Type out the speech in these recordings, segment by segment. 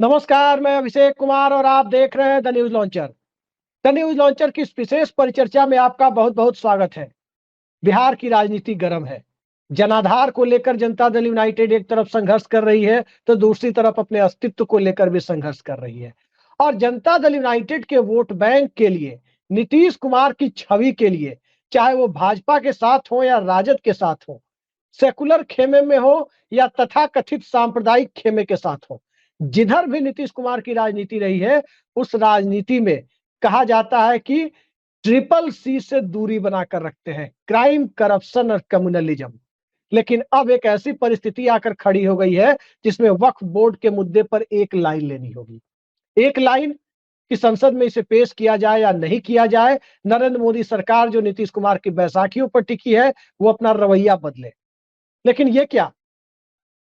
नमस्कार, मैं अभिषेक कुमार और आप देख रहे हैं the news launcher. The news launcher की इस विशेष परिचर्चा में आपका बहुत बहुत स्वागत है। बिहार की राजनीति गर्म है। जनाधार को लेकर जनता दल यूनाइटेड एक तरफ संघर्ष कर रही है तो दूसरी तरफ अपने अस्तित्व को लेकर भी संघर्ष कर रही है। और जनता दल यूनाइटेड के वोट बैंक के लिए, नीतीश कुमार की छवि के लिए, चाहे वो भाजपा के साथ हो या राजद के साथ हो, सेकुलर खेमे में हो या तथाकथित सांप्रदायिक खेमे के साथ हो, जिधर भी नीतीश कुमार की राजनीति रही है, उस राजनीति में कहा जाता है कि ट्रिपल सी से दूरी बनाकर रखते हैं, क्राइम, करप्शन और कम्युनलिज्म। लेकिन अब एक ऐसी परिस्थिति आकर खड़ी हो गई है जिसमें वक्फ बोर्ड के मुद्दे पर एक लाइन लेनी होगी। एक लाइन कि संसद में इसे पेश किया जाए या नहीं किया जाए। नरेंद्र मोदी सरकार जो नीतीश कुमार की बैसाखियों पर टिकी है, वो अपना रवैया बदले। लेकिन ये क्या,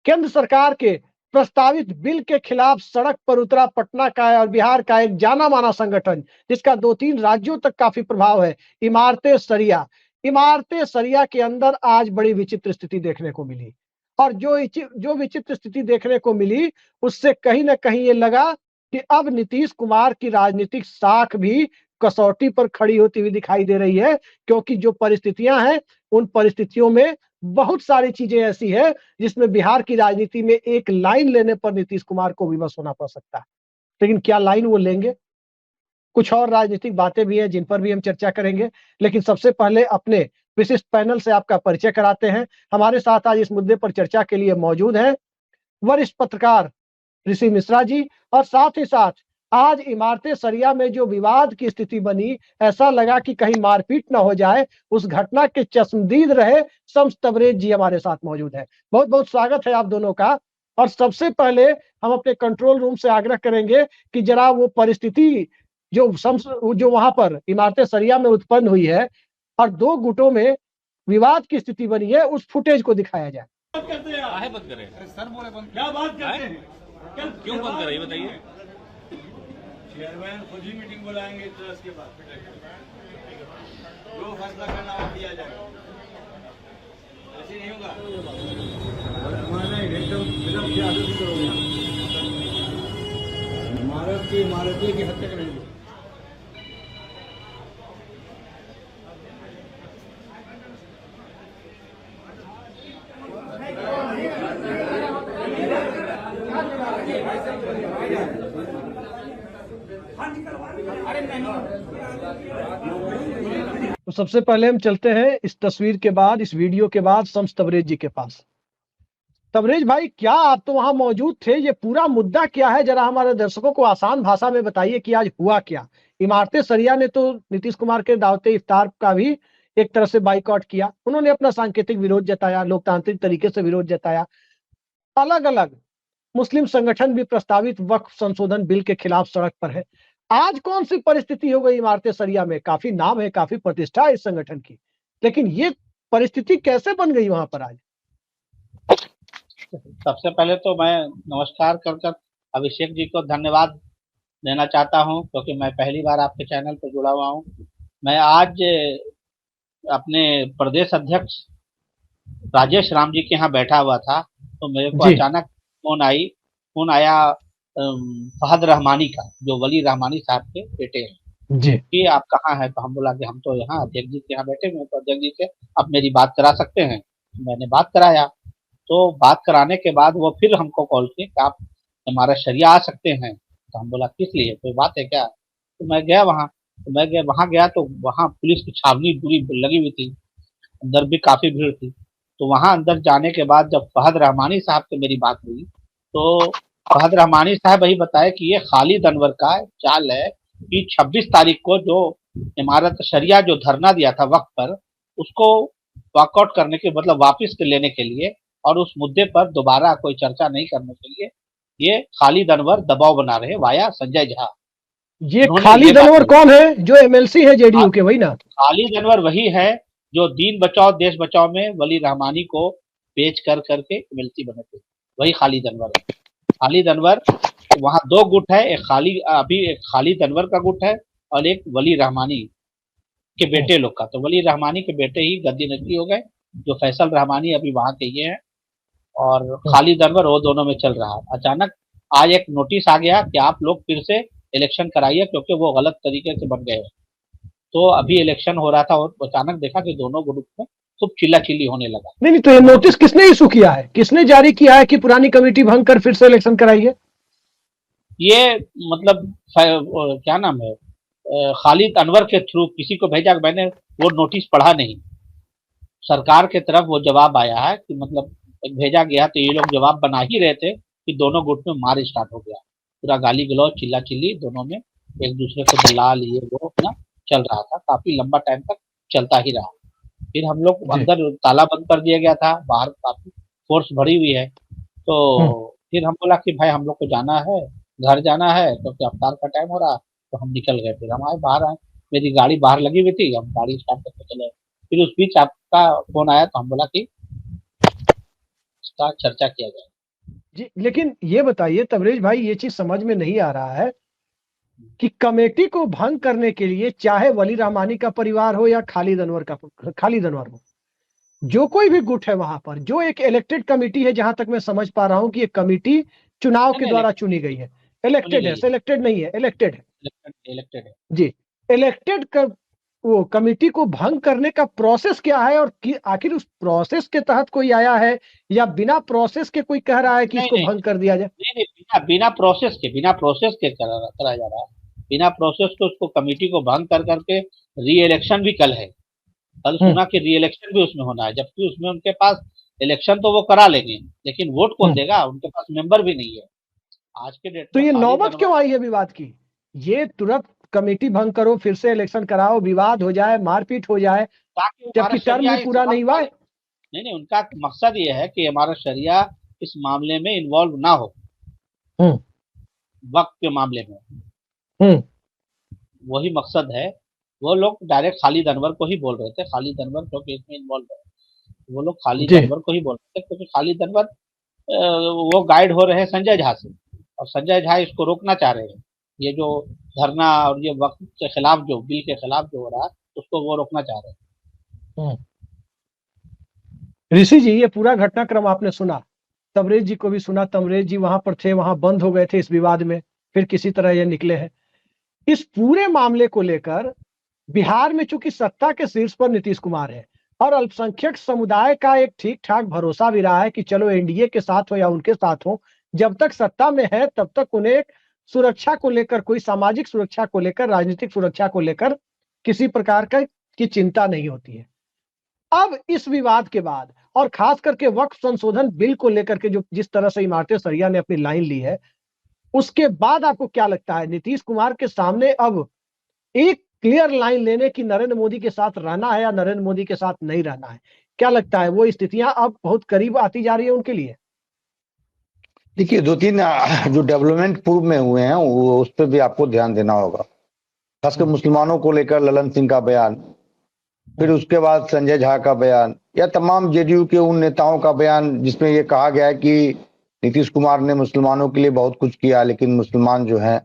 केंद्र सरकार के प्रस्तावित बिल के खिलाफ सड़क पर उतरा पटना का और बिहार का एक जाना माना संगठन जिसका 2-3 राज्यों तक काफी प्रभाव है, इमारतें सरिया। इमारतें सरिया के अंदर आज बड़ी विचित्र स्थिति देखने को मिली। और जो विचित्र स्थिति देखने को मिली, उससे कहीं ना कहीं ये लगा कि अब नीतीश कुमार की राजनीतिक साख भी कसौटी पर खड़ी होती हुई दिखाई दे रही है। क्योंकि जो परिस्थितियां हैं, उन परिस्थितियों में बहुत सारी चीजें ऐसी है जिसमें बिहार की राजनीति में एक लाइन लेने पर नीतीश कुमार को विवश होना पड़ सकता है। लेकिन क्या लाइन वो लेंगे? कुछ और राजनीतिक बातें भी हैं जिन पर भी हम चर्चा करेंगे। लेकिन सबसे पहले अपने विशिष्ट पैनल से आपका परिचय कराते हैं। हमारे साथ आज इस मुद्दे पर चर्चा के लिए मौजूद हैं वरिष्ठ पत्रकार ऋषि मिश्रा जी, और साथ ही साथ आज इमारतें सरिया में जो विवाद की स्थिति बनी, ऐसा लगा कि कहीं मारपीट न हो जाए, उस घटना के चश्मदीद रहे शम्स तबरेज जी हमारे साथ मौजूद है। बहुत बहुत स्वागत है आप दोनों का। और सबसे पहले हम अपने कंट्रोल रूम से आग्रह करेंगे कि जरा वो परिस्थिति जो वहां पर इमारतें सरिया में उत्पन्न हुई है और दो गुटों में विवाद की स्थिति बनी है, उस फुटेज को दिखाया जाए। बात करते हैं, काहे बंद करे सर? बोले बंद, क्या बात करते हैं? क्यों बंद करे ये बताइए। चेयरमैन खुद ही मीटिंग बुलाएंगे ट्रस्ट के बाद, जो फैसला करना वो किया जाएगा। ऐसे नहीं होगा। हमारा एकदम फिल्म की आदत करोगे, इमारत की हत्या करेंगे। तो सबसे पहले हम चलते हैं इस तस्वीर के बाद, इस वीडियो के बाद शम्स तबरेज जी के पास। तबरेज भाई, क्या आप तो वहां मौजूद थे? ये पूरा मुद्दा क्या है, जरा हमारे दर्शकों को आसान भाषा में बताइए कि आज हुआ क्या। इमारतें सरिया ने तो नीतीश कुमार के दावते इफ्तार का भी एक तरह से बाइकआउट किया। उन्होंने अपना सांकेतिक विरोध जताया, लोकतांत्रिक तरीके से विरोध जताया। अलग अलग मुस्लिम संगठन भी प्रस्तावित वक्फ संशोधन बिल के खिलाफ सड़क पर है। आज कौन सी परिस्थिति हो गई इमारतें सरिया में? काफी नाम है, काफी प्रतिष्ठा है इस संगठन की, लेकिन ये परिस्थिति कैसे बन गई वहां पर आज? सबसे पहले तो मैं नमस्कार कर अभिषेक जी को धन्यवाद देना चाहता हूं, क्योंकि मैं पहली बार आपके चैनल पर जुड़ा हुआ हूं। मैं आज अपने प्रदेश अध्यक्ष राजेश राम जी के यहाँ बैठा हुआ था, तो मेरे को अचानक फोन आया फहद रहमानी का, जो वली रहमानी साहब के बेटे हैं जी। कि आप कहाँ हैं? तो हम बोला कि हम तो यहाँ अध्यक्ष जी के यहाँ बैठे हुए, तो अध्यक्ष जी से आप मेरी बात करा सकते हैं। मैंने बात कराया, तो बात कराने के बाद वो फिर हमको कॉल किए कि आप हमारा शरिया आ सकते हैं। तो हम बोला किस लिए, कोई बात है क्या? तो मैं गया वहाँ गया तो वहाँ पुलिस की छावनी पूरी लगी हुई थी, अंदर भी काफी भीड़ थी। तो वहाँ अंदर जाने के बाद जब फहद रहमानी साहब से मेरी बात हुई, तो फहद रहमानी साहब वही बताए कि ये खालिद अनवर का चाल है कि 26 तारीख को जो इमारत शरिया जो धरना दिया था वक्त पर, उसको वॉकआउट करने के मतलब वापस लेने के लिए और उस मुद्दे पर दोबारा कोई चर्चा नहीं करने के लिए ये खालिद अनवर दबाव बना रहे वाया संजय झा। ये खालिद अनवर कौन है? जो एमएलसी है जेडीयू के, वही ना? खालिद अनवर वही है जो दीन बचाओ देश बचाओ में वली रहमानी को पेश करके एमएलसी बने थे, वही खालिद अनवर है। खालिद अनवर, वहाँ दो गुट है, एक खालिद अनवर का गुट है और एक वली रहमानी के बेटे लोग का। तो वली रहमानी के बेटे ही गद्दी नकली हो गए, जो फैसल रहमानी अभी वहाँ के ये हैं, और खालिद अनवर वो दोनों में चल रहा है। अचानक आज एक नोटिस आ गया कि आप लोग फिर से इलेक्शन कराइए क्योंकि वो गलत तरीके से बन गए हैं। तो अभी इलेक्शन हो रहा था और अचानक देखा कि दोनों ग्रुप में खूब चिल्ला-चिल्ली होने लगा। नहीं नहीं, तो ये नोटिस किसने इशू किया है, किसने जारी किया है कि पुरानी कमेटी भंग कर फिर से इलेक्शन कराइए? ये मतलब क्या नाम है, खालिद अनवर के थ्रू किसी को भेजा, मैंने वो नोटिस पढ़ा नहीं। सरकार के तरफ वो जवाब आया है कि मतलब भेजा गया, तो ये लोग जवाब बना ही रहे थे कि दोनों गुट में मार स्टार्ट हो गया। पूरा गाली गलौज चिल्ला चिल्ली दोनों में, एक दूसरे को दलाल ये वो अपना चल रहा था, काफी लंबा टाइम तक चलता ही रहा। फिर हम लोग जी। अंदर ताला बंद कर दिया गया था, बाहर काफी फोर्स भरी हुई है। तो फिर हम बोला कि भाई हम लोग को जाना है, घर जाना है, क्योंकि अफ्तार का टाइम हो रहा। तो हम निकल गए, फिर हम आए बाहर आए, मेरी गाड़ी बाहर लगी हुई थी, हम गाड़ी स्टार्ट करके चले। फिर उस बीच आपका फोन आया तो हम बोला कि इसका चर्चा किया जाए। जी, लेकिन ये बताइए तबरेज भाई, ये चीज समझ में नहीं आ रहा है कि कमेटी को भंग करने के लिए चाहे वली रहमानी का परिवार हो या खालिद अनवर हो, जो कोई भी गुट है वहां पर, जो एक इलेक्टेड कमेटी है, जहां तक मैं समझ पा रहा हूं कि ये कमेटी चुनाव के नहीं द्वारा इलेक्टेड चुनी गई है, चुनी इलेक्टेड है, गई है, सिलेक्टेड नहीं है, इलेक्टेड है। इलेक्टेड है। जी। इलेक्टेड वो कमेटी को भंग करने का प्रोसेस क्या है, और आखिर उस प्रोसेस के तहत कोई आया है या बिना प्रोसेस के कोई कह रहा है कि नहीं इसको नहीं भंग कर दिया जाए? नहीं नहीं, बिना प्रोसेस के करा जा रहा है। बिना प्रोसेस को उसको कमेटी को भंग कर करके री इलेक्शन भी कल है। कल हम्म। सुना कि री इलेक्शन भी उसमें होना है, जबकि उसमें उनके पास इलेक्शन तो वो करा लेंगे, लेकिन वोट कौन हम्म। देगा, उनके पास मेंबर भी नहीं है। आज के डेट तो में ये खालिद नौबत अनवर, क्यों आई है विवाद की? ये तुरंत कमेटी भंग करो, फिर से इलेक्शन कराओ, विवाद हो जाए, मारपीट हो जाए, ताकि हमारा जबकि टर्म शरिया भी इस पूरा नहीं हुआ है। नहीं नहीं, उनका मकसद ये है कि हमारा शरिया इस मामले में इन्वॉल्व ना हो, हम्म। वक्त के मामले में, हम्म। वही मकसद है। वो लोग डायरेक्ट खालिद अनवर को ही बोल रहे थे, खालिद अनवर क्योंकि इसमें इन्वॉल्व है, वो लोग खालिद जी। अनवर को ही बोल रहे थे, क्योंकि खालिद अनवर वो गाइड हो रहे हैं संजय झा से, और संजय झा इसको रोकना चाह रहे हैं। ये जो धरना और ये वक्त के खिलाफ, जो बिल के खिलाफ जो हो रहा है, उसको वो रोकना चाह रहे हैं। हम्म। ऋषि जी, ये पूरा घटनाक्रम आपने सुना, तबरेज जी को भी सुना, तबरेज जी वहां पर थे, वहां बंद हो गए थे इस विवाद में, फिर किसी तरह ये निकले हैं। इस पूरे मामले को लेकर बिहार में चूंकि सत्ता के शीर्ष पर नीतीश कुमार है, और अल्पसंख्यक समुदाय का एक ठीक ठाक भरोसा भी रहा है कि चलो एनडीए के साथ हो या उनके साथ हो, जब तक सत्ता में है तब तक उन्हें एक सुरक्षा को लेकर, कोई सामाजिक सुरक्षा को लेकर, राजनीतिक सुरक्षा को लेकर किसी प्रकार का की चिंता नहीं होती है। अब इस विवाद के बाद, और खास करके वक्फ संशोधन बिल को लेकर के जो जिस तरह से इमारतें सरिया ने अपनी लाइन ली है, उसके बाद आपको क्या लगता है नीतीश कुमार के सामने अब एक क्लियर लाइन लेने की नरेंद्र मोदी के साथ रहना है या नरेंद्र मोदी के साथ नहीं रहना है? क्या लगता है वो स्थितियां अब बहुत करीब आती जा रही है उनके लिए? देखिए, दो तीन जो डेवलपमेंट पूर्व में हुए हैं वो उस पर भी आपको ध्यान देना होगा, खासकर मुसलमानों को लेकर ललन सिंह का बयान, फिर उसके बाद संजय झा का बयान, या तमाम जेडीयू के उन नेताओं का बयान जिसमें ये कहा गया है कि नीतीश कुमार ने मुसलमानों के लिए बहुत कुछ किया, लेकिन मुसलमान जो हैं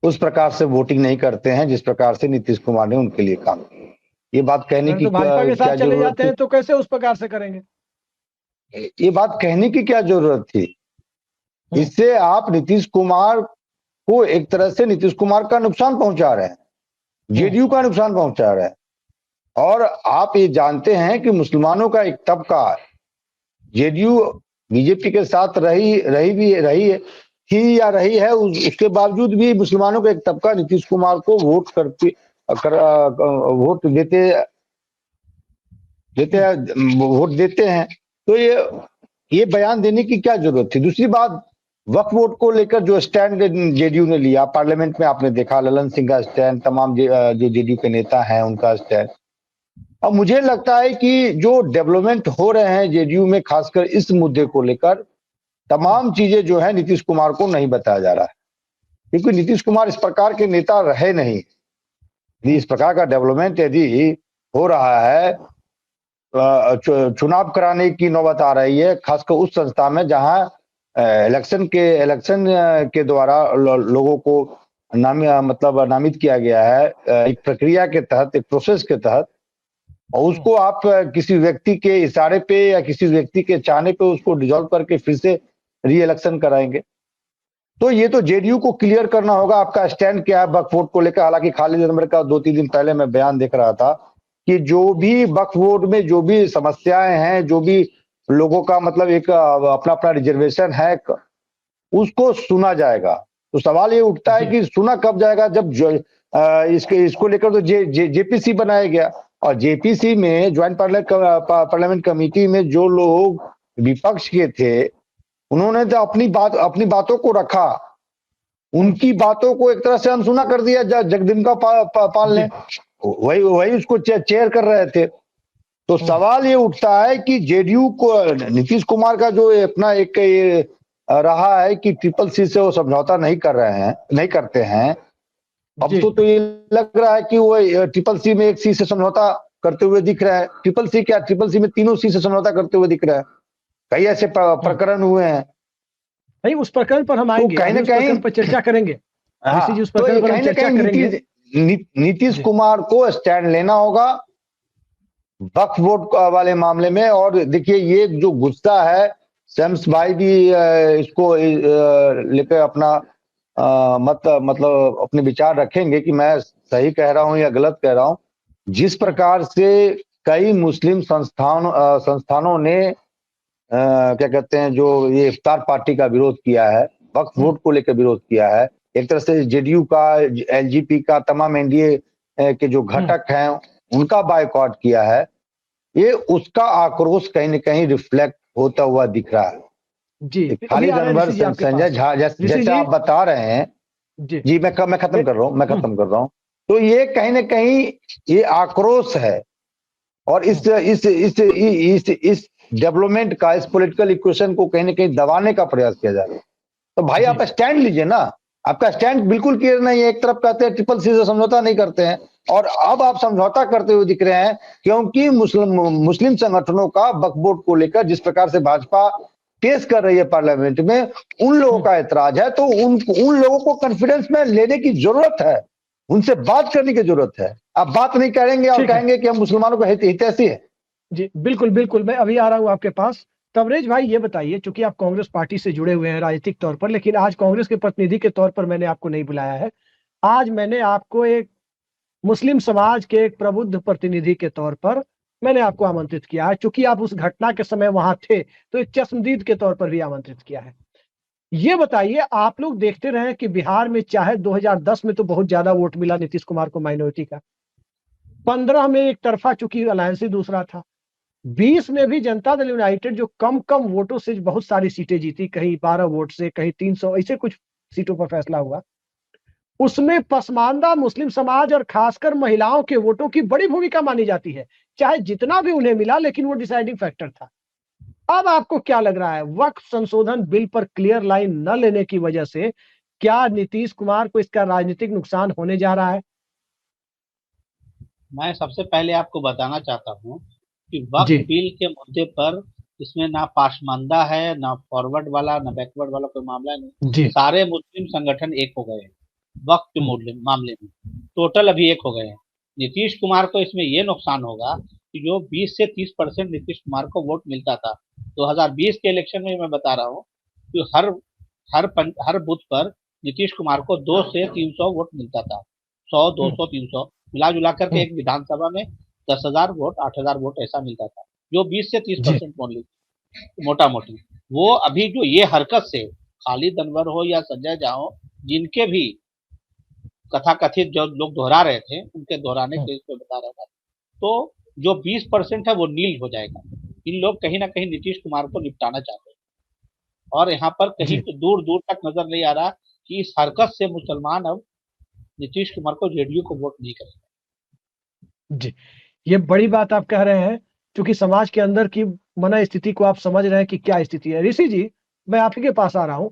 उस प्रकार से वोटिंग नहीं करते हैं जिस प्रकार से नीतीश कुमार ने उनके लिए काम किया। ये बात कहने अगर की तो भाजपा के साथ क्या चले जरूरत जाते थी? हैं तो कैसे उस प्रकार से करेंगे? ये बात कहने की क्या जरूरत थी? इससे आप नीतीश कुमार को एक तरह से नीतीश कुमार का नुकसान पहुंचा रहे हैं, जेडीयू का नुकसान पहुंचा रहे हैं। और आप ये जानते हैं कि मुसलमानों का एक तबका, जेडीयू बीजेपी के साथ रही है थी या रही है, उसके बावजूद भी मुसलमानों का एक तबका नीतीश कुमार को वोट देते हैं। तो ये बयान देने की क्या जरूरत थी? दूसरी बात, वक्फ बोर्ड को लेकर जो स्टैंड जेडीयू ने लिया, पार्लियामेंट में आपने देखा ललन सिंह का स्टैंड, तमाम जो जेडीयू के नेता हैं उनका स्टैंड। अब मुझे लगता है कि जो डेवलपमेंट हो रहे हैं जेडीयू में, खासकर इस मुद्दे को लेकर, तमाम चीजें जो है नीतीश कुमार को नहीं बताया जा रहा है, क्योंकि नीतीश कुमार इस प्रकार के नेता रहे नहीं। इस प्रकार का डेवलपमेंट यदि हो रहा है, चुनाव कराने की नौबत आ रही है, खासकर उस संस्था में जहां इलेक्शन के द्वारा लोगों को नामित किया गया है, एक प्रक्रिया के तहत, एक प्रोसेस के तहत, और उसको आप किसी व्यक्ति के इशारे पे या किसी व्यक्ति के चाहने पे उसको डिसॉल्व करके फिर से री इलेक्शन कराएंगे। तो ये तो जेडीयू को क्लियर करना होगा आपका स्टैंड क्या है वक्फ बोर्ड को लेकर। हालांकि खालिद अनवर का 2-3 दिन पहले मैं बयान देख रहा था कि जो भी वक्फ बोर्ड में जो भी समस्याएं हैं, जो भी लोगों का मतलब एक अपना अपना रिजर्वेशन है, उसको सुना जाएगा। तो सवाल ये उठता है कि सुना कब जाएगा, जब इसको लेकर तो जेपीसी बनाया गया, और जेपीसी में ज्वाइंट पार्लियामेंट कमेटी में जो लोग विपक्ष के थे, उन्होंने तो अपनी बातों को रखा, उनकी बातों को एक तरह से अनसुना कर दिया जगदम्बिका पाल ने, वही उसको चेयर कर रहे थे। तो सवाल ये उठता है कि जेडीयू को, नीतीश कुमार का जो अपना एक ये रहा है कि ट्रिपल सी से वो समझौता नहीं करते हैं। अब तो ये लग रहा है कि वो ट्रिपल सी में एक सी से समझौता करते हुए दिख रहा है। ट्रिपल सी में तीनों सी से समझौता करते हुए दिख रहा है। कई ऐसे प्रकरण हुए हैं। नहीं, उस प्रकरण पर हम आएंगे, कहीं ना कहीं पर चर्चा करेंगे। हाँ, तो कहीं ना कहीं नीतीश कुमार को स्टैंड लेना होगा वक्फ बोर्ड वाले मामले में। और देखिए, ये जो गुस्सा है, शम्स भाई भी इसको लेकर अपना मतलब अपने विचार रखेंगे कि मैं सही कह रहा हूं या गलत कह रहा हूं। जिस प्रकार से कई मुस्लिम संस्थानों ने क्या कहते हैं, जो ये इफ्तार पार्टी का विरोध किया है, वक्फ बोर्ड को लेकर विरोध किया है, एक तरह से जेडीयू का, एलजेपी का, तमाम एनडीए के जो घटक हैं उनका बायकॉट किया है, ये उसका आक्रोश कहीं न कहीं रिफ्लेक्ट होता हुआ दिख रहा है। जी, खालिद अनवर, संजय झा, जैसे आप बता रहे हैं जी, मैं खत्म कर रहा हूँ। तो ये कहीं न कहीं ये आक्रोश है, और इस डेवलपमेंट का, इस पॉलिटिकल इक्वेशन को कहीं न कहीं दबाने का प्रयास किया जा रहा है। तो भाई आप स्टैंड लीजिए ना, आपका स्टैंड बिल्कुल क्लियर नहीं है। एक तरफ कहते हैं ट्रिपल सी से समझौता नहीं करते हैं, और अब आप समझौता करते हुए दिख रहे हैं, क्योंकि मुस्लिम संगठनों का वक्फ बोर्ड को लेकर जिस प्रकार से भाजपा पेश कर रही है पार्लियामेंट में, उन लोगों का ऐतराज है। तो उन लोगों को कॉन्फिडेंस में लेने की जरूरत है, उनसे बात करने की जरूरत है। आप बात नहीं करेंगे और कहेंगे कि हम मुसलमानों को हितैषी है। जी बिल्कुल, मैं अभी आ रहा हूं आपके पास। तबरेज भाई, ये बताइए, चूंकि आप कांग्रेस पार्टी से जुड़े हुए हैं राजनीतिक तौर पर, लेकिन आज कांग्रेस के प्रतिनिधि के तौर पर मैंने आपको नहीं बुलाया है। आज मैंने आपको एक मुस्लिम समाज के एक प्रबुद्ध प्रतिनिधि के तौर पर मैंने आपको आमंत्रित किया है। चूंकि आप उस घटना के समय वहां थे, तो एक चश्मदीद के तौर पर भी आमंत्रित किया है। ये बताइए, आप लोग देखते रहे कि बिहार में चाहे 2010 में तो बहुत ज्यादा वोट मिला नीतीश कुमार को माइनॉरिटी का, 15 में एक तरफा, चूंकि अलायंस ही दूसरा था, 20 में भी जनता दल यूनाइटेड जो कम वोटों से बहुत सारी सीटें जीती, कहीं 12 वोट से, कहीं 300, ऐसे कुछ सीटों पर फैसला हुआ। उसमें पसमानदा मुस्लिम समाज और खासकर महिलाओं के वोटों की बड़ी भूमिका मानी जाती है। चाहे जितना भी उन्हें मिला, लेकिन वो डिसाइडिंग फैक्टर था। अब आपको क्या लग रहा है, वक्फ संशोधन बिल पर क्लियर लाइन न लेने की वजह से क्या नीतीश कुमार को इसका राजनीतिक नुकसान होने जा रहा है? मैं सबसे पहले आपको बताना चाहता हूँ कि वक्फ बिल के मुद्दे पर इसमें ना पासमानदा है, ना फॉरवर्ड वाला, ना बैकवर्ड वाला कोई मामला नहीं। सारे मुस्लिम संगठन एक हो गए हैं वक्फ के मामले में, टोटल अभी एक हो गए हैं। नीतीश कुमार को इसमें ये नुकसान होगा कि जो 20 से 30% नीतीश कुमार को वोट मिलता था 2020 के इलेक्शन में, मैं बता रहा हूँ कि हर बूथ पर नीतीश कुमार को 200 से 300 वोट मिलता था। 100, 200, 300 मिला जुला करके एक विधानसभा में 10,000 वोट, 8,000 वोट ऐसा मिलता था, जो 20 से 30% बोली मोटा मोटी। वो अभी जो ये हरकत से खालिद अनवर हो या संजय झा हो, जिनके भी कथाकथित जो लोग दोहरा रहे थे, उनके दोहराने के इसको बता रहा था, तो जो 20% है वो नील हो जाएगा। इन लोग कहीं ना कहीं नीतीश कुमार को निपटाना चाहते हैं, और यहाँ पर कहीं तो दूर दूर तक नजर नहीं आ रहा कि इस हरकत से मुसलमान अब नीतीश कुमार को, जेडीयू को वोट नहीं करेंगे। जी, ये बड़ी बात आप कह रहे हैं, क्योंकि समाज के अंदर की मना स्थिति को आप समझ रहे हैं कि क्या स्थिति है। ऋषि जी, मैं आप ही के पास आ रहा हूं।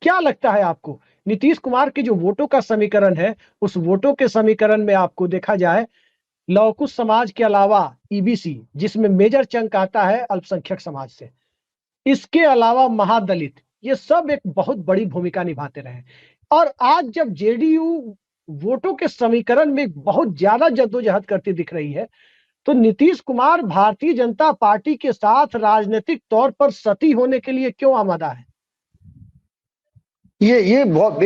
क्या लगता है आपको, नीतीश कुमार के जो वोटों का समीकरण है, उस वोटों के समीकरण में आपको देखा जाए, लौकुश समाज के अलावा ईबीसी, जिसमें मेजर चंक आता है अल्पसंख्यक समाज से, इसके अलावा महादलित, ये सब एक बहुत बड़ी भूमिका निभाते रहे। और आज जब जेडीयू वोटों के समीकरण में बहुत ज्यादा जद्दोजहद करती दिख रही है, तो नीतीश कुमार भारतीय जनता पार्टी के साथ राजनीतिक तौर पर सती होने के लिए क्यों आमादा है? ये बहुत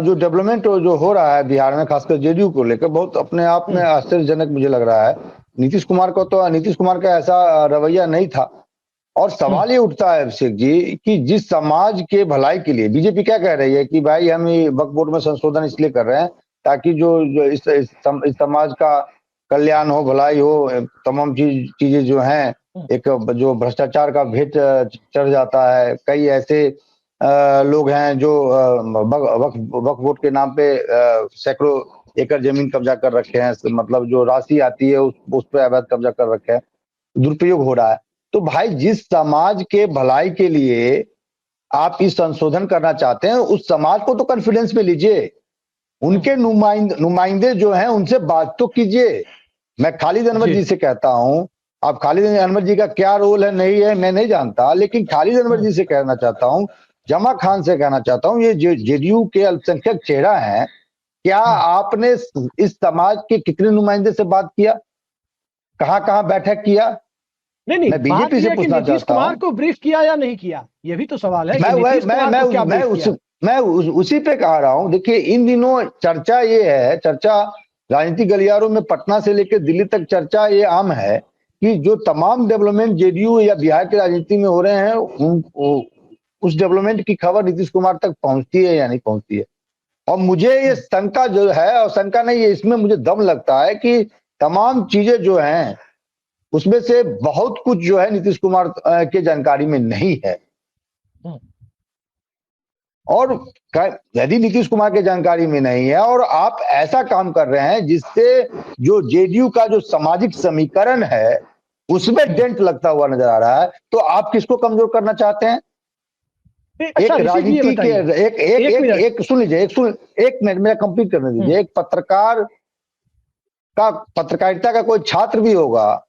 जो डेवलपमेंट जो हो रहा है बिहार में, खासकर जेडीयू को लेकर, बहुत अपने आप में आश्चर्यजनक मुझे लग रहा है। नीतीश कुमार का ऐसा रवैया नहीं था। और सवाल ये उठता है अभिषेक जी कि जिस समाज के भलाई के लिए बीजेपी क्या कह रही है कि भाई हम ये वक्फ बोर्ड में संशोधन इसलिए कर रहे हैं ताकि जो इस समाज का कल्याण हो, भलाई हो, तमाम चीजें जो हैं, एक जो भ्रष्टाचार का भेंट चढ़ जाता है। कई ऐसे लोग हैं जो वक्फ बोर्ड के नाम पे सैकड़ों एकड़ जमीन कब्जा कर रखे हैं, मतलब जो राशि आती है उस पर अवैध कब्जा कर रखे हैं, दुरुपयोग हो रहा है। तो भाई जिस समाज के भलाई के लिए आप इस संशोधन करना चाहते हैं, उस समाज को तो कॉन्फिडेंस में लीजिए, उनके नुमाइंदे जो हैं उनसे बात तो कीजिए। मैं खालिद अनवर जी से कहता हूं, अब खालिद अनवर जी का क्या रोल है नहीं है मैं नहीं जानता, लेकिन खालिद अनवर जी से कहना चाहता हूं, जमा खान से कहना चाहता हूं, ये जेडीयू के अल्पसंख्यक चेहरा है, क्या आपने इस समाज के कितने नुमाइंदे से बात किया, कहां बैठक किया? नहीं, मैं बीजेपी से पूछना नीतीश चाहता कुमार हूँ। को ब्रीफ किया या नहीं किया, ये भी तो सवाल है। मैं उसी पे कह रहा हूँ। देखिए इन दिनों चर्चा ये है, चर्चा राजनीतिक गलियारों में पटना से लेकर दिल्ली तक चर्चा ये आम है कि जो तमाम डेवलपमेंट जेडीयू या बिहार की राजनीति में हो रहे हैं, उस डेवलपमेंट की खबर नीतीश कुमार तक पहुंचती है या नहीं पहुंचती है। और मुझे ये शंका जो है, और शंका नहीं है, इसमें मुझे दम लगता है कि तमाम चीजें जो हैं उसमें से बहुत कुछ जो है नीतीश कुमार के जानकारी में नहीं है। और यदि नीतीश कुमार के जानकारी में नहीं है और आप ऐसा काम कर रहे हैं जिससे जो जेडीयू का जो सामाजिक समीकरण है उसमें डेंट लगता हुआ नजर आ रहा है, तो आप किसको कमजोर करना चाहते हैं? अच्छा, एक राजनीति के एक सुन लीजिए, एक मिनट मेरा कंप्लीट करने दीजिए। एक पत्रकारिता का कोई छात्र भी होगा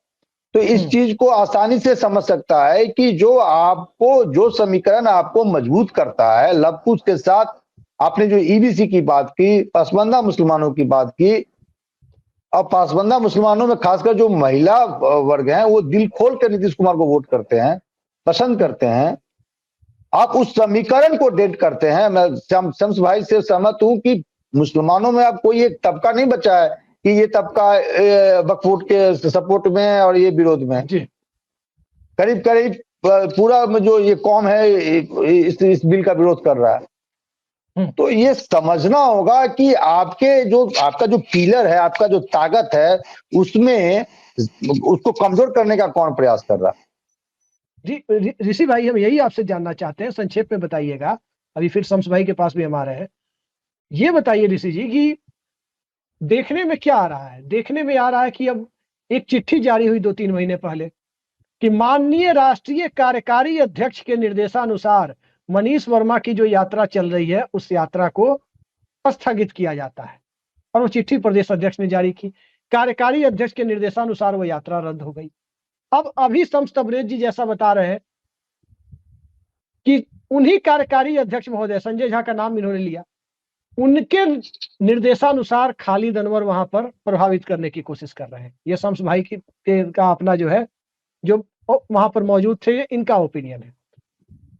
तो इस चीज को आसानी से समझ सकता है कि जो समीकरण आपको मजबूत करता है, लवकुश के साथ आपने जो ईबीसी की बात की, पसमानदा मुसलमानों की बात की, और पसमानदा मुसलमानों में खासकर जो महिला वर्ग हैं वो दिल खोल कर नीतीश कुमार को वोट करते हैं, पसंद करते हैं। आप उस समीकरण को डेट करते हैं। मैं शम्स भाई से सहमत हूं कि मुसलमानों में अब कोई एक तबका नहीं बचा है कि ये तबका वक्फ बोर्ड के सपोर्ट में है और ये विरोध में है। करीब करीब पूरा जो ये कौम है इस बिल का विरोध कर रहा है। तो ये समझना होगा कि आपका जो पिलर है, आपका जो ताकत है, उसमें उसको कमजोर करने का कौन प्रयास कर रहा है? जी ऋषि भाई, हम यही आपसे जानना चाहते हैं, संक्षेप में बताइएगा, अभी फिर शम्स भाई के पास भी हम आ रहे हैं। ये बताइए ऋषि जी कि देखने में क्या आ रहा है? देखने में आ रहा है कि अब एक चिट्ठी जारी हुई 2-3 महीने पहले कि माननीय राष्ट्रीय कार्यकारी अध्यक्ष के निर्देशानुसार मनीष वर्मा की जो यात्रा चल रही है उस यात्रा को स्थगित किया जाता है। और वो चिट्ठी प्रदेश अध्यक्ष ने जारी की, कार्यकारी अध्यक्ष के निर्देशानुसार वो यात्रा रद्द हो गई। अब अभी शम्स तबरेज जी जैसा बता रहे हैं कि उन्हीं कार्यकारी अध्यक्ष महोदय, संजय झा का नाम इन्होंने लिया, उनके निर्देशानुसार खालिद अनवर वहां पर प्रभावित करने की कोशिश कर रहे हैं। ये शम्स भाई का अपना जो है, जो वहां पर मौजूद थे, इनका ओपिनियन है।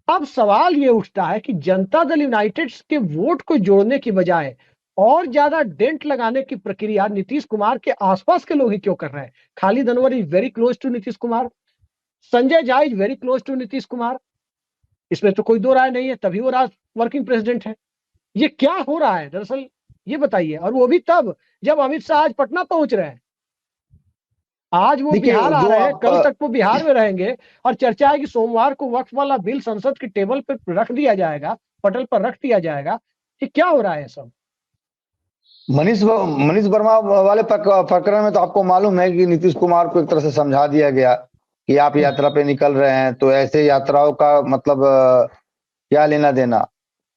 अब सवाल ये उठता है कि जनता दल यूनाइटेड के वोट को जोड़ने की बजाय और ज्यादा डेंट लगाने की प्रक्रिया नीतीश कुमार के आसपास के लोग ही क्यों कर रहे हैं? Khalid Anwar is very close to Nitish Kumar, Sanjay Jha is very close to Nitish Kumar, इसमें तो कोई दो राय नहीं है, तभी वो वर्किंग प्रेसिडेंट है। ये क्या हो रहा है दरअसल, ये बताइए। और वो भी तब जब अमित शाह आज पटना पहुंच रहे हैं, आज वो बिहार आ रहे हैं, कल तक वो बिहार में रहेंगे, और चर्चा है कि सोमवार को वक्फ वाला बिल संसद के टेबल पर रख दिया जाएगा, पटल पर रख दिया जाएगा। ये क्या हो रहा है सब? मनीष वर्मा वाले प्रकरण में तो आपको मालूम है कि नीतीश कुमार को एक तरह से समझा दिया गया कि आप यात्रा पे निकल रहे हैं तो ऐसे यात्राओं का मतलब क्या लेना देना।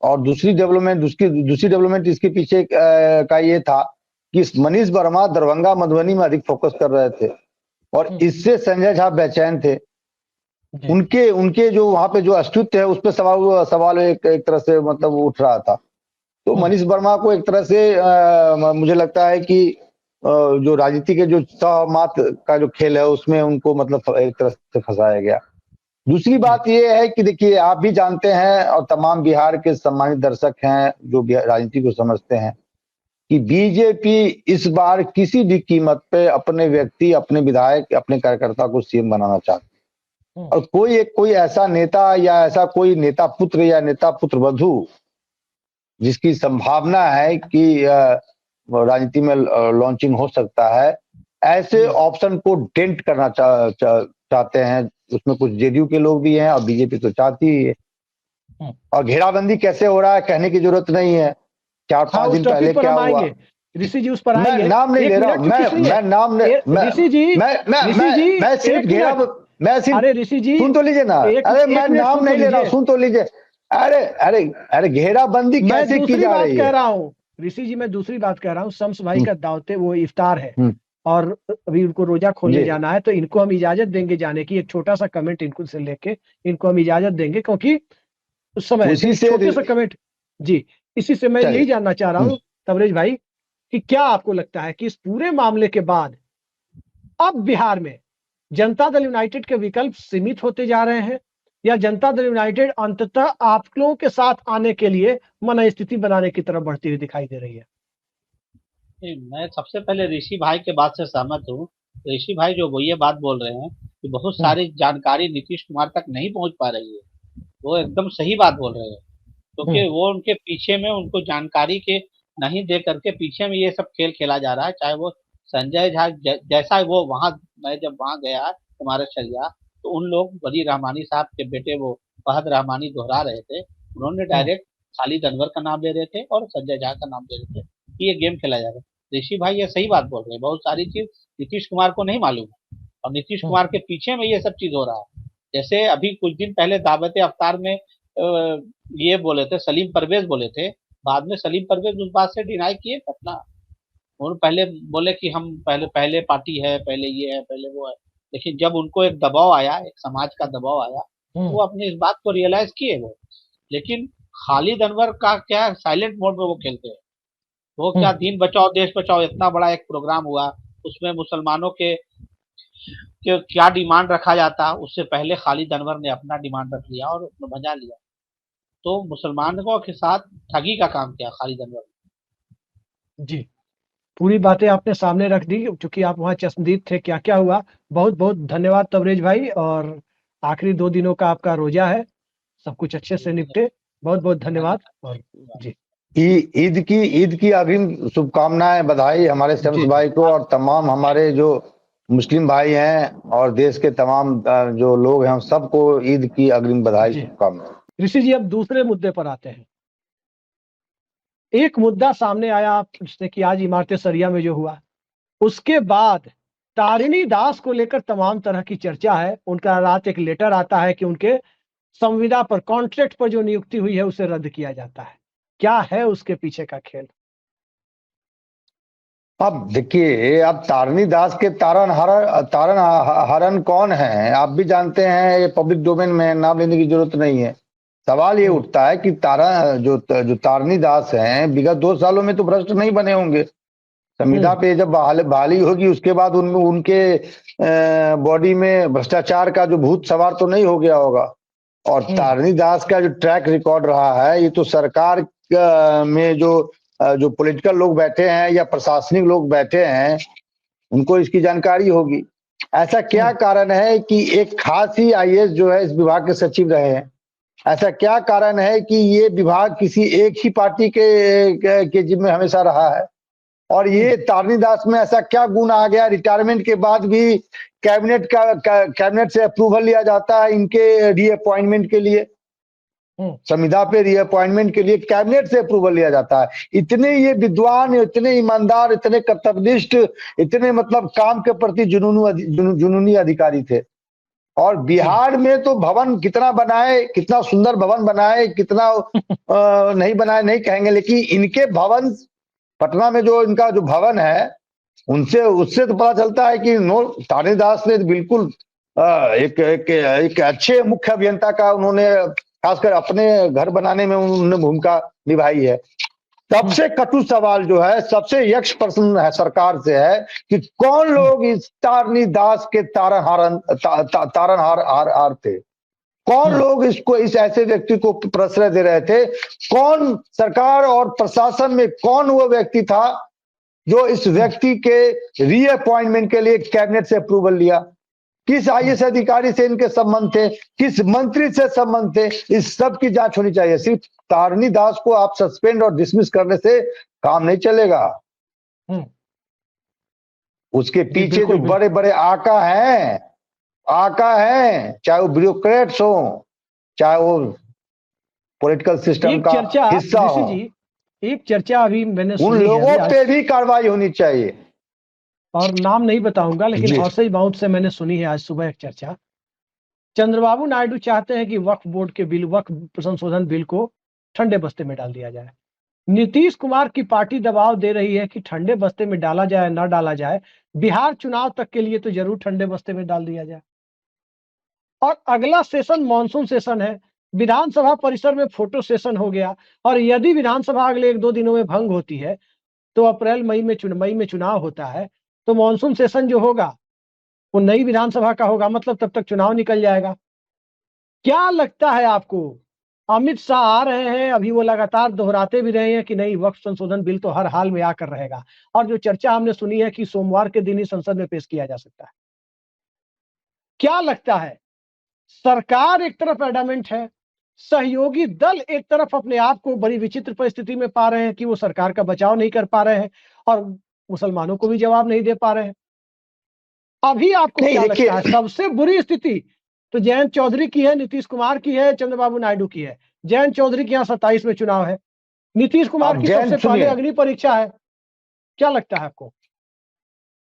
और दूसरी डेवलपमेंट इसके पीछे का ये था कि मनीष वर्मा दरभंगा मधुबनी में अधिक फोकस कर रहे थे और इससे संजय झा बेचैन थे। उनके जो वहां पे जो अस्तित्व है उस पर सवाल एक तरह से मतलब उठ रहा था। तो मनीष वर्मा को एक तरह से मुझे लगता है कि जो राजनीति के जो सहमात का जो खेल है उसमें उनको मतलब एक तरह से फंसाया गया। दूसरी बात ये है कि देखिए, आप भी जानते हैं और तमाम बिहार के सम्मानित दर्शक हैं जो राजनीति को समझते हैं कि बीजेपी इस बार किसी भी कीमत पे अपने व्यक्ति, अपने विधायक, अपने कार्यकर्ता को सीएम बनाना चाहते हैं। और कोई ऐसा नेता या ऐसा कोई नेता पुत्र या नेता पुत्र वधु जिसकी संभावना है कि राजनीति में लॉन्चिंग हो सकता है, ऐसे ऑप्शन को डेंट करना चाहते हैं। उसमें कुछ जेडीयू के लोग भी हैं और बीजेपी तो चाहती ही है। और घेराबंदी कैसे हो रहा है कहने की जरूरत नहीं है। 4-5 दिन पहले क्या हुआ, ऋषि जी उस पर आएंगे। मैं नाम नहीं ले रहा हूँ, मैं नाम ऋषि जी, मैं सिर्फ अरे ऋषि जी सुन तो लीजिए ना, अरे मैं नाम नहीं ले रहा, सुन तो लीजिए। अरे घेराबंदी कैसे की जा रही है, कह रहा हूँ ऋषि जी, मैं दूसरी बात कह रहा हूँ। शम्स भाई का दावते वो इफ्तार है और अभी उनको रोजा खोलने जाना है, तो इनको हम इजाजत देंगे जाने की। एक छोटा सा कमेंट इनको से लेके इनको हम इजाजत देंगे, क्योंकि उस समय छोटे सा कमेंट जी, इसी से मैं यही जानना चाह रहा हूँ तबरेज भाई कि क्या आपको लगता है कि इस पूरे मामले के बाद अब बिहार में जनता दल यूनाइटेड के विकल्प सीमित होते जा रहे हैं, या जनता दल यूनाइटेड अंततः आप लोगों के साथ आने के लिए मनस्थिति बनाने की तरफ बढ़ती हुई दिखाई दे रही है? मैं सबसे पहले ऋषि भाई के बात से सहमत हूँ। ऋषि भाई जो वो ये बात बोल रहे हैं कि बहुत सारी जानकारी नीतीश कुमार तक नहीं पहुंच पा रही है, वो एकदम सही बात बोल रहे हैं। क्योंकि वो उनके पीछे में उनको जानकारी के नहीं दे करके पीछे में ये सब खेल खेला जा रहा है। चाहे वो संजय झा जैसा वो वहां, मैं जब वहां गया तुम्हारे शरिया, तो उन लोग वली रहमानी साहब के बेटे वो फहद रहमानी दोहरा रहे थे, उन्होंने डायरेक्ट खालिद अनवर का नाम ले रहे थे और संजय झा का नाम ले रहे थे कि ये गेम खेला जा रहा है। ऋषि भाई ये सही बात बोल रहे हैं, बहुत सारी चीज नीतीश कुमार को नहीं मालूम है और नीतीश कुमार के पीछे में ये सब चीज हो रहा है। जैसे अभी कुछ दिन पहले दावत अफ्तार में ये बोले थे, सलीम परवेज बोले थे, बाद में सलीम परवेज उस बात से डिनाई किए घटना। उन्होंने पहले बोले कि हम पहले पार्टी है, पहले ये है, पहले वो है, लेकिन जब उनको एक दबाव आया, एक समाज का दबाव आया, तो वो अपनी इस बात को रियलाइज किए वो। लेकिन खालिद अनवर का क्या साइलेंट मोड में वो खेलते हैं, वो क्या दीन बचाओ देश बचाओ इतना बड़ा एक प्रोग्राम हुआ, उसमें मुसलमानों के क्या डिमांड रखा जाता, उससे पहले खालिद अनवर ने अपना डिमांड रख लिया और उसमें बजा लिया। तो मुसलमानों के साथ ठगी का काम किया खालिद अनवर ने। जी, पूरी बातें आपने सामने रख दी, क्योंकि आप वहाँ चश्मदीद थे क्या क्या हुआ। बहुत बहुत धन्यवाद तबरेज भाई, और आखिरी 2 दिनों का आपका रोजा है, सब कुछ अच्छे से निपटे। बहुत बहुत धन्यवाद। और जी, ईद की अग्रिम शुभकामनाएं, बधाई हमारे शम्स भाई को और तमाम हमारे जो मुस्लिम भाई हैं और देश के तमाम जो लोग हैं सबको ईद की अग्रिम बधाई शुभकामनाएं। ऋषि जी, अब दूसरे मुद्दे पर आते हैं। एक मुद्दा सामने आया जिसने कि आज इमारत सरिया में जो हुआ, उसके बाद तारिणी दास को लेकर तमाम तरह की चर्चा है। उनका रात एक लेटर आता है कि उनके संविदा पर, कॉन्ट्रैक्ट पर जो नियुक्ति हुई है उसे रद्द किया जाता है। क्या है उसके पीछे का खेल? अब देखिए, अब तारिणी दास के तारण हरण कौन है आप भी जानते हैं, ये पब्लिक डोमेन में नाम लेने की जरूरत नहीं है। सवाल ये उठता है कि जो तारिणी दास हैं विगत 2 सालों में तो भ्रष्ट नहीं बने होंगे। संविदा पे जब बहाली होगी उसके बाद उनके बॉडी में भ्रष्टाचार का जो भूत सवार तो नहीं हो गया होगा। और तारिणी दास का जो ट्रैक रिकॉर्ड रहा है, ये तो सरकार में जो पॉलिटिकल लोग बैठे हैं या प्रशासनिक लोग बैठे हैं उनको इसकी जानकारी होगी। ऐसा क्या कारण है कि एक खास ही आईएएस जो है इस विभाग के सचिव रहे हैं? ऐसा क्या कारण है कि ये विभाग किसी एक ही पार्टी के जिम्मे हमेशा रहा है? और ये तारिणी दास में ऐसा क्या गुण आ गया, रिटायरमेंट के बाद भी कैबिनेट से अप्रूवल लिया जाता है इनके रीअपॉइंटमेंट के लिए, संविदा पे रीअपॉइंटमेंट के लिए कैबिनेट से अप्रूवल लिया जाता है। इतने ये विद्वान, इतने ईमानदार, इतने कर्तव्यनिष्ठ, इतने मतलब काम के प्रति जुनूनी अधिकारी थे। और बिहार में तो भवन कितना बनाए, कितना सुंदर भवन बनाए, कितना नहीं बनाए नहीं कहेंगे, लेकिन इनके भवन पटना में जो इनका जो भवन है उससे तो पता चलता है कि तारिणी दास ने बिल्कुल एक अच्छे मुख्य अभियंता का उन्होंने खासकर अपने घर बनाने में उन्होंने भूमिका निभाई है। सबसे कटु सवाल जो है, सबसे यक्ष प्रश्न है सरकार से है कि कौन लोग इस तारिणी दास के तारणहार थे? कौन लोग इसको, इस ऐसे व्यक्ति को प्रश्रय दे रहे थे? कौन सरकार और प्रशासन में कौन वो व्यक्ति था जो इस व्यक्ति के रीअपॉइंटमेंट के लिए कैबिनेट से अप्रूवल लिया? किस आईएएस अधिकारी से इनके संबंध थे? किस मंत्री से संबंध थे? इस सब की जांच होनी चाहिए। सिर्फ तारणी दास को आप सस्पेंड और डिसमिस करने से काम नहीं चलेगा। उसके पीछे जो बड़े बड़े आका हैं, चाहे वो ब्यूरोक्रेट्स हो, चाहे वो पॉलिटिकल सिस्टम का हिस्सा हो, एक चर्चा अभी मैंने उन लोगों पे भी कार्रवाई होनी चाहिए। और नाम नहीं बताऊंगा, लेकिन हौसई माउंट से मैंने सुनी है आज सुबह एक चर्चा। चंद्रबाबू नायडू चाहते हैं कि वक्फ बोर्ड के बिल, वक्फ संशोधन बिल को ठंडे बस्ते में डाल दिया जाए। नीतीश कुमार की पार्टी दबाव दे रही है कि ठंडे बस्ते में डाला जाए ना डाला जाए, बिहार चुनाव तक के लिए तो जरूर ठंडे बस्ते में डाल दिया जाए। और अगला सेशन मानसून सेशन है, विधानसभा परिसर में फोटो सेशन हो गया, और यदि विधानसभा अगले 1-2 दिनों में भंग होती है तो अप्रैल मई में चुनाव होता है, तो मानसून सेशन जो होगा वो नई विधानसभा का होगा, मतलब तब तक चुनाव निकल जाएगा। क्या लगता है आपको? अमित शाह आ रहे हैं, अभी वो लगातार दोहराते भी रहे हैं कि नहीं, वक्फ संशोधन बिल तो हर हाल में आकर रहेगा, और जो चर्चा हमने सुनी है कि सोमवार के दिन ही संसद में पेश किया जा सकता है। क्या लगता है? सरकार एक तरफ एडमेंट है, सहयोगी दल एक तरफ अपने आप को बड़ी विचित्र परिस्थिति में पा रहे हैं कि वो सरकार का बचाव नहीं कर पा रहे हैं और मुसलमानों को भी जवाब नहीं दे पा रहे हैं। अभी आपको क्या लगता है सबसे बुरी स्थिति तो जयंत चौधरी की है, नीतीश कुमार की है, चंद्रबाबू नायडू की है। जयंत चौधरी के यहाँ 27 में चुनाव है, नीतीश कुमार की सबसे पहले अग्नि परीक्षा है। क्या लगता है आपको?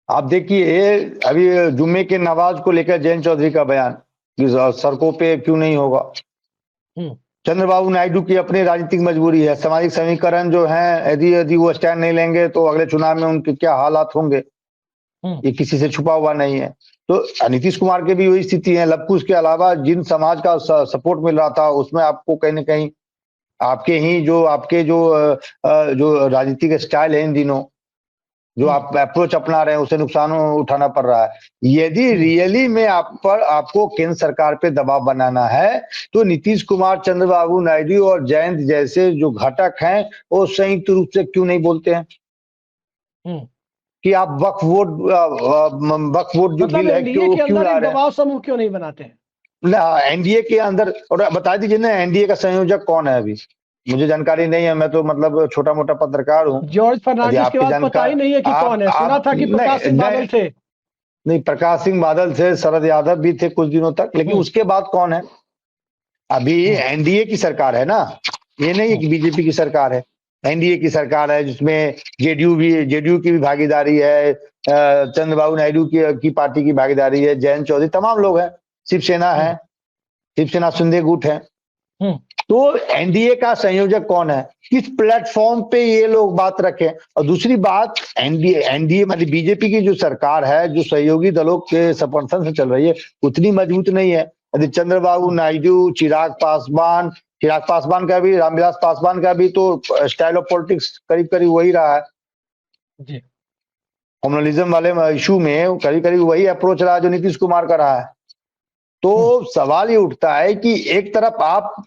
आप देखिए, अभी जुम्मे के नमाज को लेकर जयंत चौधरी का बयान, सड़कों पे क्यों नहीं होगा। चंद्रबाबू नायडू की अपनी राजनीतिक मजबूरी है, सामाजिक समीकरण जो है, यदि वो स्टैंड नहीं लेंगे तो अगले चुनाव में उनके क्या हालात होंगे, ये किसी से छुपा हुआ नहीं है। तो नीतीश कुमार के भी वही स्थिति है। लबकुश के अलावा जिन समाज का सपोर्ट मिल रहा था, उसमें आपको कहीं ना कहीं आपके जो राजनीतिक स्टाइल है इन दिनों, जो आप अप्रोच अपना रहे हैं, उसे नुकसान उठाना पड़ रहा है। यदि रियली में आपको केंद्र सरकार पे दबाव बनाना है तो नीतीश कुमार, चंद्रबाबू नायडू और जयंत जैसे जो घटक हैं वो संयुक्त रूप से क्यों नहीं बोलते हैं कि आप वक्फ बोर्ड जो बिल है क्यों ला रहे हैं? दबाव समूह क्यों नहीं बनाते हैं ना एनडीए के अंदर? और बता दीजिए ना, एनडीए का संयोजक कौन है? अभी मुझे जानकारी नहीं है, मैं तो मतलब छोटा मोटा पत्रकार हूँ। जॉर्ज फर्नांडिस के बाद पता ही नहीं है कि कौन है। सुना था कि प्रकाश सिंह बादल थे। नहीं, प्रकाश सिंह बादल थे, शरद यादव भी थे कुछ दिनों तक, लेकिन उसके बाद कौन है? अभी एनडीए की सरकार है ना, ये नहीं है कि बीजेपी की सरकार है। एनडीए की सरकार है जिसमें जेडीयू की भी भागीदारी है, चंद्रबाबू नायडू की पार्टी की भागीदारी है, जयंत चौधरी, तमाम लोग हैं, शिवसेना है, शिवसेना शिंदे गुट है। तो एनडीए का संयोजक कौन है? किस प्लेटफॉर्म पे ये लोग बात रखें? और दूसरी बात, एनडीए मतलब बीजेपी की जो सरकार है, जो सहयोगी दलों के समर्थन से चल रही है, उतनी मजबूत नहीं है। यदि चंद्रबाबू नायडू, चिराग पासवान का भी, रामविलास पासवान का भी तो स्टाइल ऑफ पॉलिटिक्स करीब करीब वही रहा है जी। कम्युनलिज्म वाले इशू में करीब करीब वही अप्रोच रहा जो नीतीश कुमार का रहा है। तो सवाल ये उठता है कि एक तरफ आप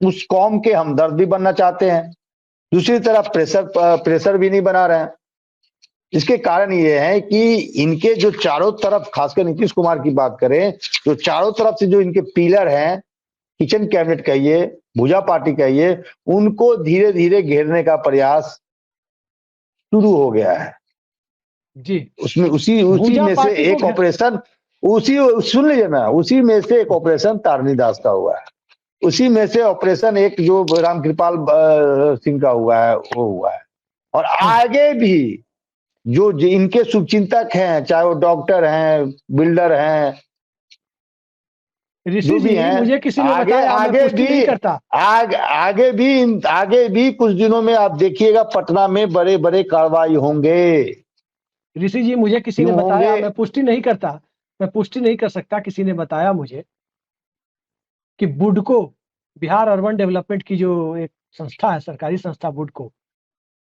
उस कौम के हमदर्द भी बनना चाहते हैं, दूसरी तरफ प्रेशर भी नहीं बना रहे हैं। इसके कारण ये है कि इनके जो चारों तरफ, खासकर नीतीश कुमार की बात करें, जो चारों तरफ से जो इनके पिलर हैं, किचन कैबिनेट कहिए, भुजा पार्टी कहिए, उनको धीरे धीरे घेरने का प्रयास शुरू हो गया है जी। उसमें उसी में से एक ऑपरेशन, सुन लीजिए ना, उसी में से एक ऑपरेशन तारणी दास का हुआ है, उसी में से ऑपरेशन एक जो रामकृपाल सिंह का हुआ है वो हुआ है। और आगे भी जो इनके शुभचिंतक हैं, चाहे वो डॉक्टर हैं, बिल्डर हैं, ऋषि जी हैं, मुझे किसी ने बताया, आगे भी कुछ दिनों में आप देखिएगा पटना में बड़े बड़े कार्रवाई होंगे। ऋषि जी, मुझे किसी ने बताया, मैं पुष्टि नहीं कर सकता, किसी ने बताया मुझे कि बुडको, बिहार अर्बन डेवलपमेंट की जो एक संस्था है, सरकारी संस्था बुडको,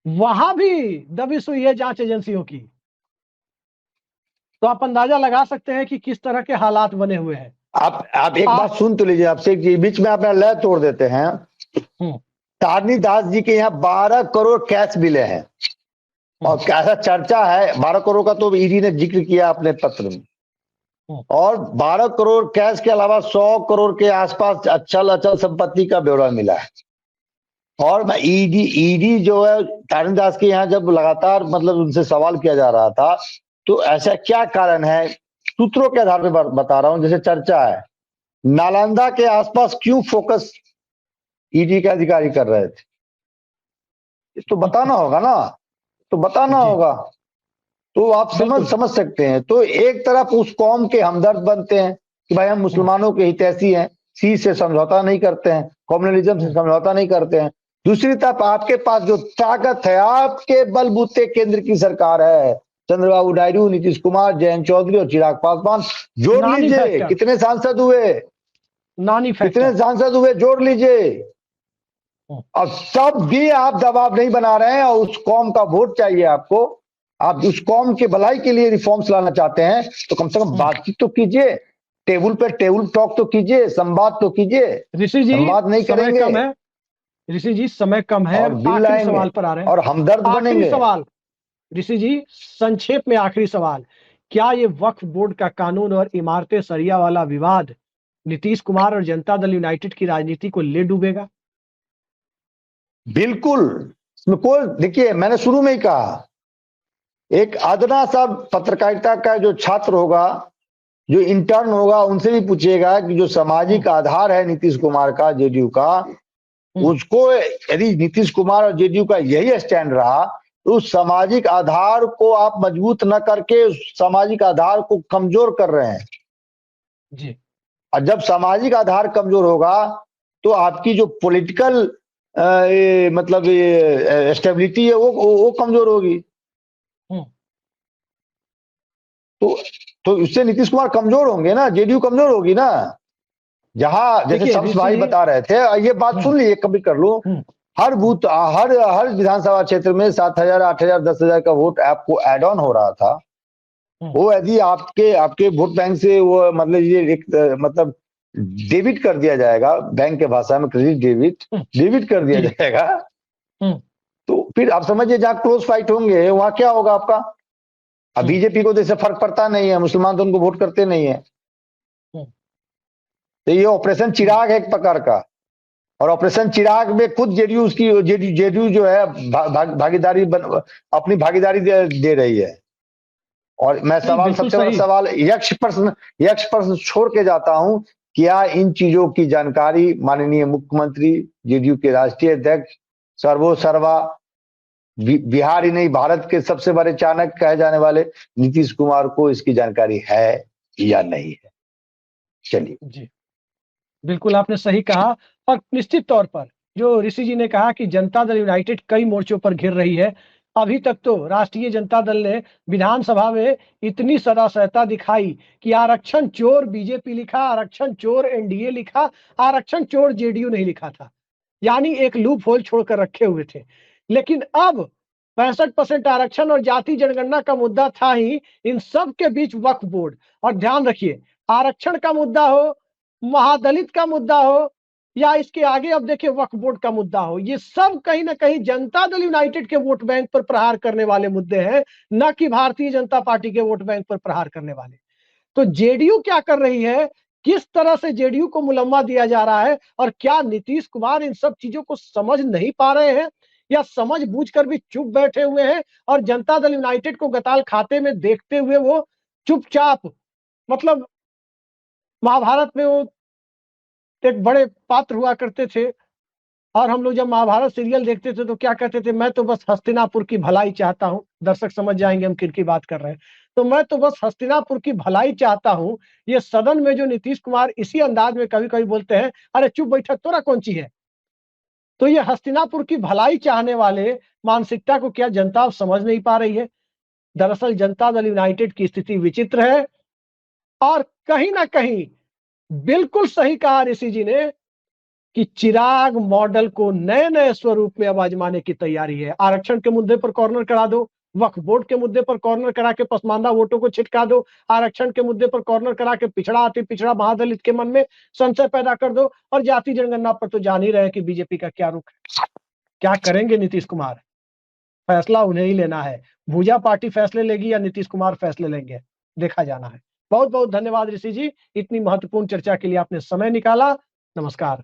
वहां भी दबिश हुई है जांच एजेंसियों की। तो आप अंदाजा लगा सकते हैं कि किस तरह के हालात बने हुए हैं। आप एक बात सुन तो लीजिए, आपसे बीच में अपना लय तोड़ देते हैं। तारनी दास जी के यहाँ 12 करोड़ कैश मिले हैं और कैसा चर्चा है, 12 करोड़ का तो ईडी ने जिक्र किया अपने पत्र में, और 12 करोड़ कैश के अलावा 100 करोड़ के आसपास अचल संपत्ति का ब्यौरा मिला है। और मैं ईडी जो है तारनी दास के यहाँ जब लगातार मतलब उनसे सवाल किया जा रहा था, तो ऐसा क्या कारण है, सूत्रों के आधार पर बता रहा हूं, जैसे चर्चा है नालंदा के आसपास क्यों फोकस ईडी के अधिकारी कर रहे थे, तो बताना होगा ना, तो बताना होगा, तो आप समझ सकते हैं। तो एक तरफ उस कौम के हमदर्द बनते हैं कि भाई हम मुसलमानों के हितैषी हैं, सी से समझौता नहीं करते हैं, कम्युनलिज्म से समझौता नहीं करते हैं। दूसरी तरफ आपके पास जो ताकत है, आपके बलबूते केंद्र की सरकार है, चंद्रबाबू नायडू, नीतीश कुमार, जयंत चौधरी और चिराग पासवान, जोड़ लीजिए कितने सांसद हुए, कितने सांसद हुए, जोड़ लीजिए। अब तब भी आप दबाव नहीं बना रहे हैं और उस कौम का वोट चाहिए आपको, आप उस कौम के भलाई के लिए रिफॉर्म्स लाना चाहते हैं, तो कम से कम बातचीत तो कीजिए, टेबल पे टेबल टॉक तो कीजिए, संवाद तो कीजिए। ऋषि जी संवाद नहीं करेंगे, ऋषि जी समय कम है, आखिरी सवाल पर आ रहे हैं और हमदर्द बनेंगे। सवाल ऋषि जी, संक्षेप में आखिरी सवाल, क्या ये वक्फ बोर्ड का कानून और इमारतें सरिया वाला विवाद नीतीश कुमार और जनता दल यूनाइटेड की राजनीति को ले डूबेगा? बिल्कुल, इसमें कोई, देखिए मैंने शुरू में ही कहा, एक अदना सा पत्रकारिता का जो छात्र होगा, जो इंटर्न होगा, उनसे भी पूछिएगा कि जो सामाजिक आधार है नीतीश कुमार का, जेडीयू का, उसको यदि नीतीश कुमार और जेडीयू का यही स्टैंड रहा, तो उस सामाजिक आधार को आप मजबूत न करके उस सामाजिक आधार को कमजोर कर रहे हैं जी। और जब सामाजिक आधार कमजोर होगा तो आपकी जो पॉलिटिकल मतलब स्टेबिलिटी है वो कमजोर होगी। तो इससे नीतीश कुमार कमजोर होंगे ना, जेडीयू कमजोर होगी ना। जहां जैसे शम्स भाई बता रहे थे, ये बात सुन लीजिए, कभी कर लो, हर बूथ, हर विधानसभा क्षेत्र में 7,000, 8,000, 10,000 का वोट आपको एड ऑन हो रहा था। वो यदि आपके वोट बैंक से वो मतलब ये एक मतलब डेबिट कर दिया जाएगा, बैंक के भाषा में क्रेडिट डेबिट कर दिया जाएगा, तो फिर आप समझिए जहां क्लोज फाइट होंगे वहां क्या होगा आपका। अब बीजेपी को जैसे फर्क पड़ता नहीं है, मुसलमान तो उनको वोट करते नहीं है, तो ये ऑपरेशन चिराग है एक प्रकार का, और ऑपरेशन चिराग में खुद जेडीयू जो है भागीदारी अपनी भागीदारी दे रही है। और मैं सवाल, सबसे बड़ा सवाल यक्ष प्रश्न छोड़ के जाता हूं, क्या इन चीजों की जानकारी माननीय मुख्यमंत्री, जेडीयू के राष्ट्रीय अध्यक्ष, सर्वा बिहार ही नहीं भारत के सबसे बड़े चाणक्य कहे जाने वाले नीतीश कुमार को इसकी जानकारी है या नहीं है? चलिए जी, बिल्कुल आपने सही कहा। और निश्चित तौर पर जो ऋषि जी ने कहा कि जनता दल यूनाइटेड कई मोर्चों पर घिर रही है, अभी तक तो राष्ट्रीय जनता दल ने विधानसभा में इतनी सदासहता दिखाई कि आरक्षण चोर बीजेपी लिखा, आरक्षण चोर एनडीए लिखा, आरक्षण चोर जेडीयू नहीं लिखा था, यानी एक लूप होल छोड़कर रखे हुए थे। लेकिन अब 65% आरक्षण और जाति जनगणना का मुद्दा था ही, इन सब के बीच वक्फ बोर्ड, और ध्यान रखिए आरक्षण का मुद्दा हो, महादलित का मुद्दा हो, या इसके आगे अब देखिए वक्फ बोर्ड का मुद्दा हो, ये सब कहीं ना कहीं जनता दल यूनाइटेड के वोट बैंक पर प्रहार करने वाले मुद्दे हैं, न कि भारतीय जनता पार्टी के वोट बैंक पर प्रहार करने वाले। तो जेडीयू क्या कर रही है, किस तरह से जेडीयू को मुलम्मा दिया जा रहा है, और क्या नीतीश कुमार इन सब चीजों को समझ नहीं पा रहे हैं, या समझ बूझकर भी चुप बैठे हुए हैं, और जनता दल यूनाइटेड को गताल खाते में देखते हुए वो चुपचाप, मतलब महाभारत में वो एक बड़े पात्र हुआ करते थे, और हम लोग जब महाभारत सीरियल देखते थे तो क्या कहते थे, मैं तो बस हस्तिनापुर की भलाई चाहता हूं। दर्शक समझ जाएंगे हम किनकी बात कर रहे हैं। तो मैं तो बस हस्तिनापुर की भलाई चाहता हूं, ये सदन में जो नीतीश कुमार इसी अंदाज में कभी कभी बोलते हैं, अरे चुप बैठा तोरा कौन ची है। तो ये हस्तिनापुर की भलाई चाहने वाले मानसिकता को क्या जनता अब समझ नहीं पा रही है? दरअसल जनता दल यूनाइटेड की स्थिति विचित्र है, और कहीं ना कहीं बिल्कुल सही कहा ऋषि जी ने कि चिराग मॉडल को नए नए स्वरूप में अब आजमाने की तैयारी है। आरक्षण के मुद्दे पर कॉर्नर करा दो, वक्फ बोर्ड के मुद्दे पर कॉर्नर करा के पसमानदा वोटों को छिटका दो, आरक्षण के मुद्दे पर कॉर्नर करा के पिछड़ा अति पिछड़ा महादलित के मन में संशय पैदा कर दो, और जाति जनगणना पर तो जान ही रहे कि बीजेपी का क्या रुख है। क्या करेंगे नीतीश कुमार, फैसला उन्हें ही लेना है। भूजा पार्टी फैसले लेगी या नीतीश कुमार फैसले लेंगे, देखा जाना है। बहुत बहुत धन्यवाद ऋषि जी, इतनी महत्वपूर्ण चर्चा के लिए आपने समय निकाला। नमस्कार।